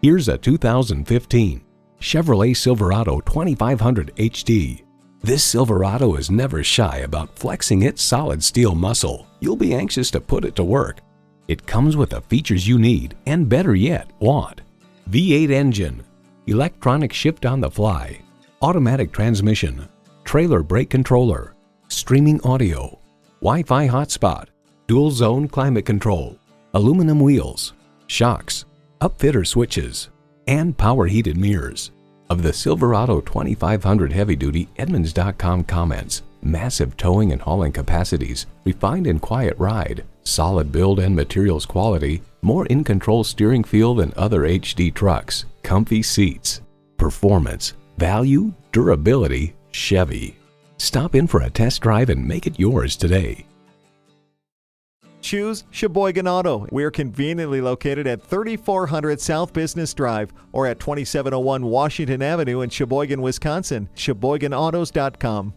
Here's a 2015 Chevrolet Silverado 2500HD. This Silverado is never shy about flexing its solid steel muscle. You'll be anxious to put it to work. It comes with the features you need and, better yet, want. V8 engine, electronic shift on the fly, automatic transmission, trailer brake controller, streaming audio, Wi-Fi hotspot, dual zone climate control, aluminum wheels, shocks, upfitter switches, and power heated mirrors. Of the Silverado 2500 Heavy Duty, Edmunds.com comments, massive towing and hauling capacities, refined and quiet ride, solid build and materials quality, more in-control steering feel than other HD trucks, comfy seats, performance, value, durability, Chevy. Stop in for a test drive and make it yours today. Choose Sheboygan Auto. We're conveniently located at 3400 South Business Drive or at 2701 Washington Avenue in Sheboygan, Wisconsin. SheboyganAutos.com.